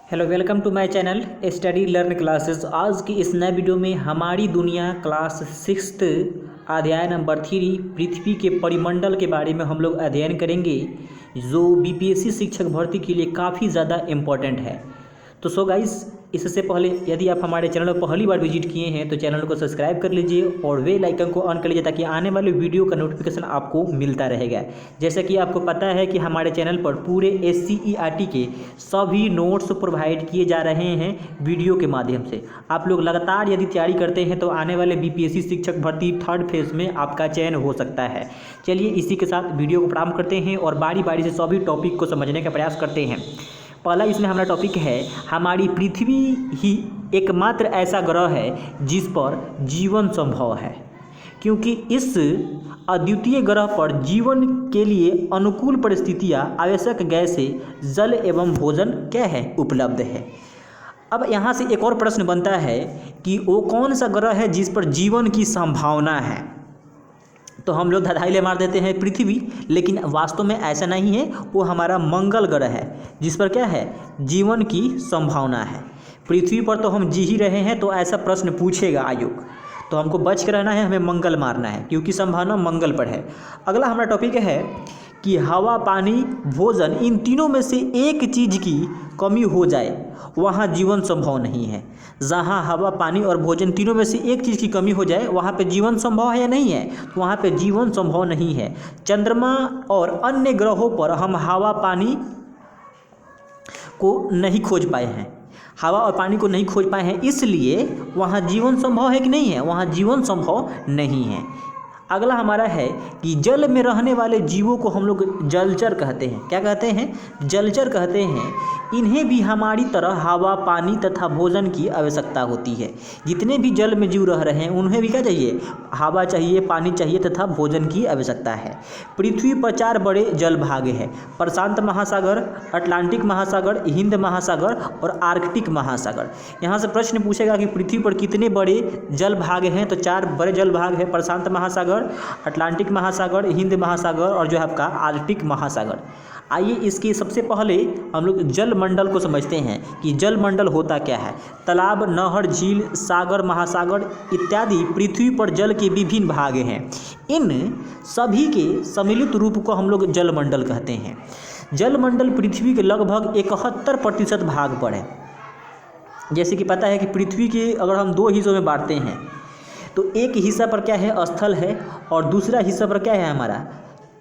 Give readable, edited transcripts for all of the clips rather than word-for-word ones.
Hello, welcome to my channel study learn classes. आज की इस नए वीडियो में हमारी दुनिया क्लास 6 अध्याय नंबर 3 पृथ्वी के परिमंडल के बारे में हम लोग अध्ययन करेंगे, जो बीपीएससी शिक्षक भर्ती के लिए काफ़ी ज़्यादा इम्पोर्टेंट है। तो सो गाइस, इससे पहले यदि आप हमारे चैनल पर पहली बार विजिट किए हैं तो चैनल को सब्सक्राइब कर लीजिए और बेल आइकन को ऑन कर लीजिए ताकि आने वाले वीडियो का नोटिफिकेशन आपको मिलता रहेगा। जैसा कि आपको पता है कि हमारे चैनल पर पूरे SCERT के सभी नोट्स प्रोवाइड किए जा रहे हैं वीडियो के माध्यम से। आप लोग लगातार यदि तैयारी करते हैं तो आने वाले बीपीएससी शिक्षक भर्ती 3rd फेज में आपका चयन हो सकता है। चलिए इसी के साथ वीडियो को प्रारंभ करते हैं और बारी बारी से सभी टॉपिक को समझने का प्रयास करते हैं। पहला इसमें हमारा टॉपिक है, हमारी पृथ्वी ही एकमात्र ऐसा ग्रह है जिस पर जीवन संभव है, क्योंकि इस अद्वितीय ग्रह पर जीवन के लिए अनुकूल परिस्थितियां, आवश्यक गैसें, जल एवं भोजन क्या है, उपलब्ध है। अब यहाँ से एक और प्रश्न बनता है कि वो कौन सा ग्रह है जिस पर जीवन की संभावना है। तो हम लोग धड़ाइले मार देते हैं पृथ्वी, लेकिन वास्तव में ऐसा नहीं है। वो हमारा मंगल ग्रह है जिस पर क्या है, जीवन की संभावना है। पृथ्वी पर तो हम जी ही रहे हैं, तो ऐसा प्रश्न पूछेगा आयोग, तो हमको बच के रहना है, हमें मंगल मारना है क्योंकि संभावना मंगल पर है। अगला हमारा टॉपिक है कि हवा, पानी, भोजन, इन तीनों में से एक चीज़ की कमी हो जाए वहाँ जीवन संभव नहीं है। जहाँ हवा, पानी और भोजन तीनों में से एक चीज़ की कमी हो जाए वहाँ पे जीवन संभव है या नहीं है, तो वहाँ पे जीवन संभव नहीं है। चंद्रमा और अन्य ग्रहों पर हम हवा, पानी को नहीं खोज पाए हैं, हवा और पानी को नहीं खोज पाए हैं, इसलिए वहाँ जीवन संभव है कि नहीं है, वहाँ जीवन संभव नहीं है। अगला हमारा है कि जल में रहने वाले जीवों को हम लोग जलचर कहते हैं। क्या कहते हैं? जलचर कहते हैं। इन्हें भी हमारी तरह हवा, पानी तथा भोजन की आवश्यकता होती है। जितने भी जल में जीव रह रहे हैं उन्हें भी क्या चाहिए, हवा चाहिए, पानी चाहिए तथा भोजन की आवश्यकता है। पृथ्वी पर 4 बड़े जल भाग हैं, प्रशांत महासागर, अटलांटिक महासागर, हिंद महासागर और आर्कटिक महासागर। यहाँ से प्रश्न पूछेगा कि पृथ्वी पर कितने बड़े जल भाग हैं, तो 4 बड़े जल भाग हैं, प्रशांत महासागर, अटलांटिक महासागर, हिंद महासागर और जो है आपका आर्कटिक महासागर। आइए इसके सबसे पहले हम लोग जल मंडल को समझते हैं कि जल मंडल होता क्या है। तालाब, नहर, झील, सागर, महासागर इत्यादि पृथ्वी पर जल के विभिन्न भाग हैं। इन सभी के सम्मिलित रूप को हम लोग जल मंडल कहते हैं। जल मंडल पृथ्वी के लगभग 71% भाग पर है। जैसे कि पता है कि पृथ्वी के अगर हम 2 हिस्सों में बांटते हैं तो एक हिस्सा पर क्या है, स्थल है, और दूसरा हिस्सा पर क्या है, हमारा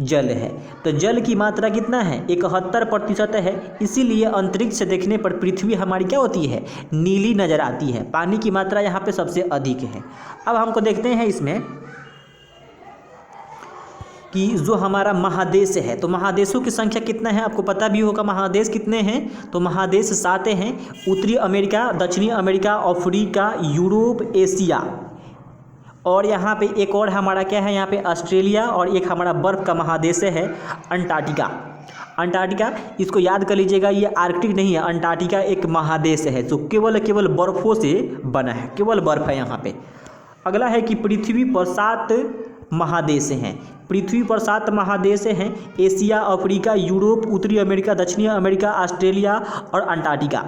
जल है। तो जल की मात्रा कितना है, 71% है। इसीलिए अंतरिक्ष से देखने पर पृथ्वी हमारी क्या होती है, नीली नज़र आती है। पानी की मात्रा यहाँ पे सबसे अधिक है। अब हमको देखते हैं इसमें कि जो हमारा महादेश है, तो महादेशों की संख्या कितना है, आपको पता भी होगा महादेश कितने हैं। तो महादेश 7 हैं, उत्तरी अमेरिका, दक्षिणी अमेरिका, अफ्रीका, यूरोप, एशिया, और यहाँ पे एक और हमारा क्या है, यहाँ पे ऑस्ट्रेलिया, और एक हमारा बर्फ़ का महादेश है अंटार्कटिका। अंटार्कटिका इसको याद कर लीजिएगा, ये आर्कटिक नहीं है, अंटार्कटिका एक महादेश है जो केवल बर्फ़ों से बना है, केवल बर्फ़ है यहाँ पे। अगला है कि पृथ्वी पर 7 महादेश हैं। पृथ्वी पर 7 महादेश हैं, एशिया, अफ्रीका, यूरोप, उत्तरी अमेरिका, दक्षिणी अमेरिका, ऑस्ट्रेलिया और अंटार्कटिका।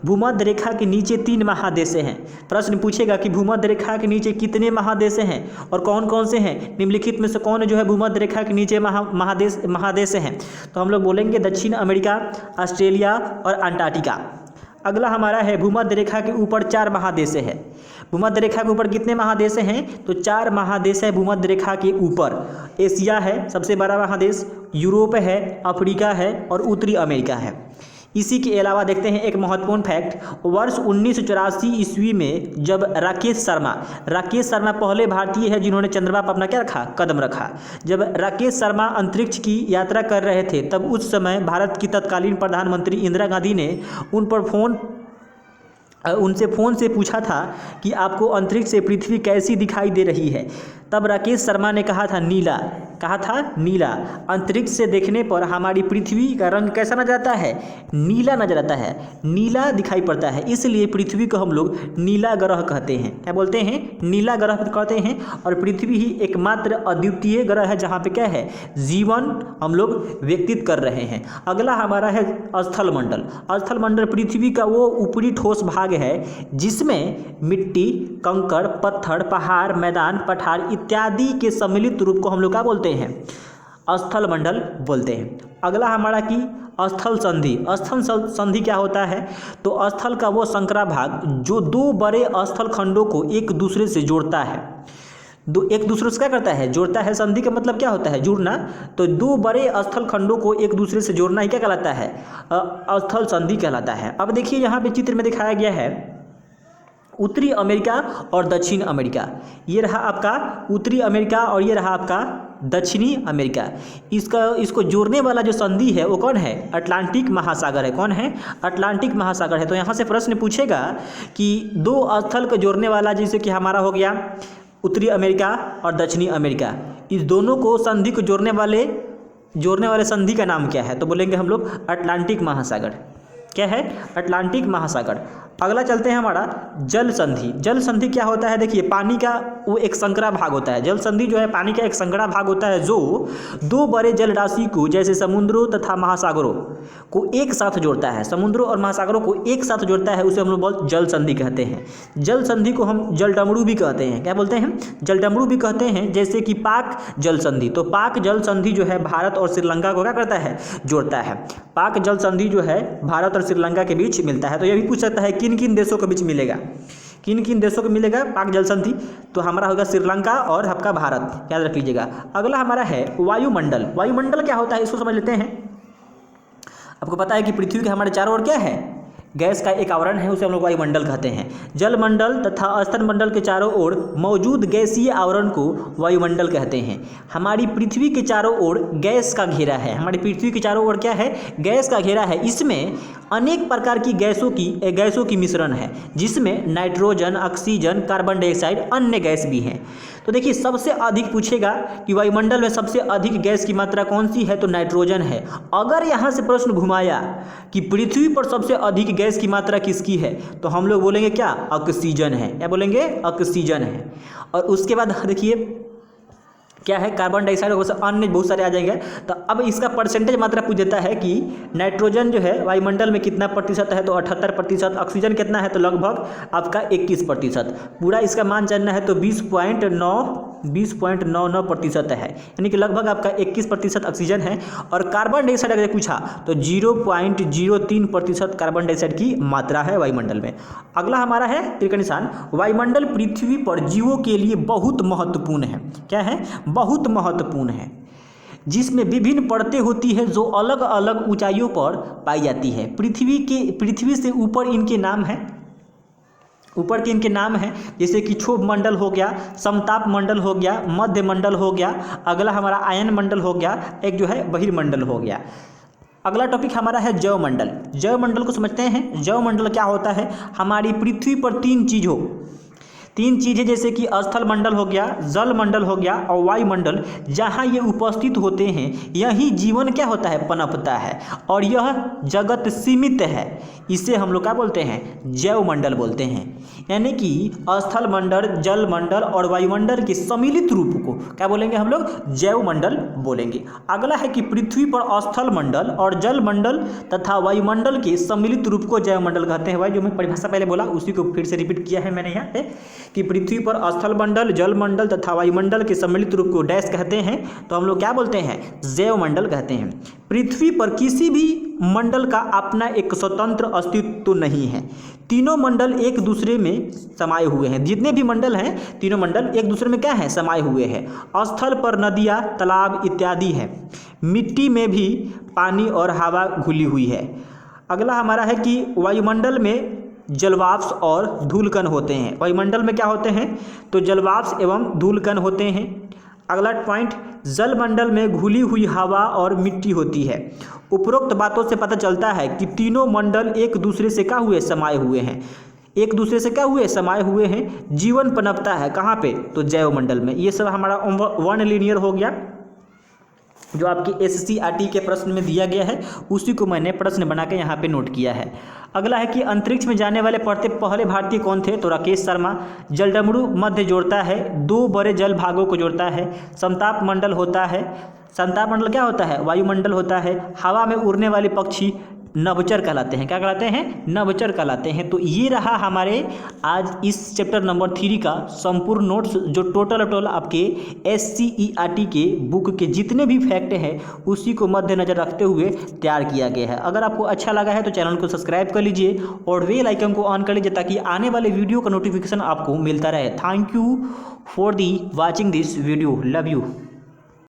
भूमध्य रेखा के नीचे 3 महादेश हैं। प्रश्न पूछेगा कि भूमध्य रेखा के नीचे कितने महादेश हैं और कौन कौन से हैं, निम्नलिखित में से कौन जो है भूमध्य रेखा के नीचे महादेश हैं। तो हम लोग बोलेंगे दक्षिण अमेरिका, ऑस्ट्रेलिया और अंटार्कटिका। अगला हमारा है भूमध्य रेखा के ऊपर 4 महादेश है। भूमध्य रेखा के ऊपर कितने महादेश हैं, तो 4 महादेश है भूमध्य रेखा के ऊपर। एशिया है सबसे बड़ा महादेश, यूरोप है, अफ्रीका है और उत्तरी अमेरिका है। इसी के अलावा देखते हैं एक महत्वपूर्ण फैक्ट, वर्ष 1984 ईस्वी में जब राकेश शर्मा पहले भारतीय है जिन्होंने चंद्रमा पर अपना क्या रखा, कदम रखा। जब राकेश शर्मा अंतरिक्ष की यात्रा कर रहे थे तब उस समय भारत की तत्कालीन प्रधानमंत्री इंदिरा गांधी ने उनसे फ़ोन से पूछा था कि आपको अंतरिक्ष से पृथ्वी कैसी दिखाई दे रही है। तब राकेश शर्मा ने कहा था नीला, कहा था नीला। अंतरिक्ष से देखने पर हमारी पृथ्वी का रंग कैसा नजर आता है? नीला नजर आता है, नीला दिखाई पड़ता है, इसलिए पृथ्वी को हम लोग नीला ग्रह कहते हैं। क्या बोलते हैं? नीला ग्रह कहते हैं। और पृथ्वी ही एकमात्र अद्वितीय ग्रह है जहाँ पे क्या है? जीवन हम लोग व्यतीत कर रहे हैं। अगला हमारा है स्थल मंडल। स्थल मंडल पृथ्वी का वो ऊपरी ठोस भाग है जिसमें मिट्टी, कंकड़, पत्थर, पहाड़, मैदान, पठार इत्यादि के सम्मिलित रूप को हम लोग क्या बोलते हैं? स्थल मंडल बोलते हैं। अगला हमारा की स्थल संधि। स्थल संधि क्या होता है? तो स्थल का वो संकरा भाग जो दो बड़े स्थल खंडों को एक दूसरे से जोड़ता है। एक दूसरे से क्या करता है? जोड़ता है। संधि का मतलब क्या होता है? जुड़ना। तो दो बड़े स्थल खंडों को एक दूसरे से जोड़ना ही क्या कहलाता है? स्थल संधि कहलाता है। अब देखिए यहाँ पे चित्र में दिखाया गया है उत्तरी अमेरिका और दक्षिण अमेरिका। ये रहा आपका उत्तरी अमेरिका और ये रहा आपका दक्षिणी अमेरिका। इसको जोड़ने वाला जो संधि है वो कौन है? अटलांटिक महासागर है। कौन है? अटलांटिक महासागर है। तो यहाँ से प्रश्न पूछेगा कि दो स्थल को जोड़ने वाला, जैसे कि हमारा हो गया उत्तरी अमेरिका और दक्षिणी अमेरिका, इस दोनों को संधि को जोड़ने वाले संधि का नाम क्या है? तो बोलेंगे हम लोग अटलांटिक महासागर। क्या है? अटलांटिक महासागर। अगला चलते हैं हमारा जल संधि। जल संधि क्या होता है? देखिए पानी का वो एक संकरा भाग होता है। जल संधि जो है पानी का एक संकरा भाग होता है जो दो बड़े जल राशि को जैसे समुद्रों तथा महासागरों को एक साथ जोड़ता है। समुद्रों और महासागरों को एक साथ जोड़ता है, उसे हम लोग जल संधि कहते हैं। जल संधि को हम जलडमरू भी कहते हैं। क्या बोलते हैं? जलडमरू भी कहते हैं। जैसे कि पाक जल संधि। तो पाक जल संधि जो है भारत और श्रीलंका को क्या करता है? जोड़ता है। पाक जल संधि जो है भारत और श्रीलंका के बीच मिलता है। तो यह भी पूछ सकता है किन किन देशों के बीच मिलेगा? किन किन देशों को मिलेगा पाक जल संधि? तो हमारा होगा श्रीलंका और आपका भारत, याद रख लीजिएगा। अगला हमारा है वायुमंडल। वायुमंडल क्या होता है इसको समझ लेते हैं। आपको पता है कि पृथ्वी के हमारे चारों ओर क्या है? गैस का एक आवरण है, उसे हम लोग वायुमंडल कहते हैं। जलमंडल तथा स्थल मंडल के चारों ओर मौजूद गैसीय आवरण को वायुमंडल कहते हैं। हमारी पृथ्वी के चारों ओर गैस का घेरा है। हमारी पृथ्वी के चारों ओर क्या है? गैस का घेरा है। इसमें अनेक प्रकार की गैसों की मिश्रण है जिसमें नाइट्रोजन, ऑक्सीजन, कार्बन डाइऑक्साइड, अन्य गैस भी हैं। तो देखिए सबसे अधिक पूछेगा कि वायुमंडल में सबसे अधिक गैस की मात्रा कौन सी है? तो नाइट्रोजन है। अगर यहाँ से प्रश्न घुमाया कि पृथ्वी पर सबसे अधिक गैस की मात्रा किसकी है, तो हम लोग बोलेंगे क्या? ऑक्सीजन है। क्या बोलेंगे? ऑक्सीजन है। और उसके बाद देखिए क्या है? कार्बन डाइऑक्साइड और अन्य बहुत सारे आ जाएंगे। तो अब इसका परसेंटेज मात्रा पूछ देता है कि नाइट्रोजन जो है वायुमंडल में कितना प्रतिशत है? तो 78%। ऑक्सीजन कितना है? तो लगभग आपका 21%। पूरा इसका मान जानना है तो 20.99% है, यानी कि लगभग आपका 21% ऑक्सीजन है। और कार्बन डाइऑक्साइड अगर पूछा तो 0.03% कार्बन डाइऑक्साइड की मात्रा है वायुमंडल में। अगला हमारा है तिरका निशान। वायुमंडल पृथ्वी पर जीवों के लिए बहुत महत्वपूर्ण है। क्या है? बहुत महत्वपूर्ण है, जिसमें विभिन्न परतें होती है जो अलग अलग ऊंचाइयों पर पाई जाती है। पृथ्वी से ऊपर इनके नाम हैं, ऊपर के इनके नाम हैं जैसे कि क्षोभ मंडल हो गया, समताप मंडल हो गया, मध्य मंडल हो गया। अगला हमारा आयन मंडल हो गया, एक जो है बहिर्मंडल हो गया। अगला टॉपिक हमारा है जैव मंडल। जैव मंडल को समझते हैं। जैव मंडल क्या होता है? हमारी पृथ्वी पर तीन चीज़ें जैसे कि स्थल मंडल हो गया, जल मंडल हो गया और वायुमंडल, जहाँ ये उपस्थित होते हैं यही जीवन क्या होता है? पनपता है। और यह जगत सीमित है, इसे हम लोग क्या बोलते हैं? जैव मंडल बोलते हैं। यानी कि स्थल मंडल, जल मंडल और वायुमंडल के सम्मिलित रूप को क्या बोलेंगे हम लोग? जैव मंडल बोलेंगे। अगला है कि पृथ्वी पर स्थल मंडल और जल मंडल तथा वायुमंडल के सम्मिलित रूप को जैव मंडल कहते हैं। भाई जो मैं परिभाषा पहले बोला उसी को फिर से रिपीट किया है मैंने यहाँ पे कि पृथ्वी पर स्थल मंडल, जल मंडल तथा वायुमंडल के सम्मिलित रूप को डैश कहते हैं, तो हम लोग क्या बोलते हैं? जैव मंडल कहते हैं। पृथ्वी पर किसी भी मंडल का अपना एक स्वतंत्र अस्तित्व नहीं है। तीनों मंडल एक दूसरे में समाये हुए हैं। जितने भी मंडल हैं तीनों मंडल एक दूसरे में क्या है? समाये हुए हैं। स्थल पर नदियाँ, तालाब इत्यादि हैं। मिट्टी में भी पानी और हवा घुली हुई है। अगला हमारा है कि वायुमंडल में जलवाष्प और धूलकण होते हैं। वायुमंडल में क्या होते हैं? तो जलवाष्प एवं धूलकण होते हैं। अगला पॉइंट, जल मंडल में घुली हुई हवा और मिट्टी होती है। उपरोक्त बातों से पता चलता है कि तीनों मंडल एक दूसरे से क्या हुए? समाये हुए हैं। एक दूसरे से क्या हुए, समाये हुए हैं। जीवन पनपता है कहाँ पे, तो जैवमंडल में। ये सब हमारा वन लीनियर हो गया, जो आपकी SCRT के प्रश्न में दिया गया है, उसी को मैंने प्रश्न बना के यहाँ पे नोट किया है। अगला है कि अंतरिक्ष में जाने वाले पहले भारतीय कौन थे, तो राकेश शर्मा। जलडमरू मध्य जोड़ता है, 2 बड़े जल भागों को जोड़ता है। समताप मंडल होता है, समताप मंडल क्या होता है, वायुमंडल होता है। हवा में उड़ने वाले पक्षी नभचर कहलाते हैं, क्या कहलाते हैं, नभचर कहलाते हैं। तो ये रहा हमारे आज इस चैप्टर नंबर 3 का संपूर्ण नोट्स, जो टोटल आपके SCERT के बुक के जितने भी फैक्ट हैं उसी को मद्देनजर रखते हुए तैयार किया गया है। अगर आपको अच्छा लगा है तो चैनल को सब्सक्राइब कर लीजिए और बेल आइकन को ऑन कर लीजिए, ताकि आने वाले वीडियो का नोटिफिकेशन आपको मिलता रहे। Thank you for the watching this video, love you.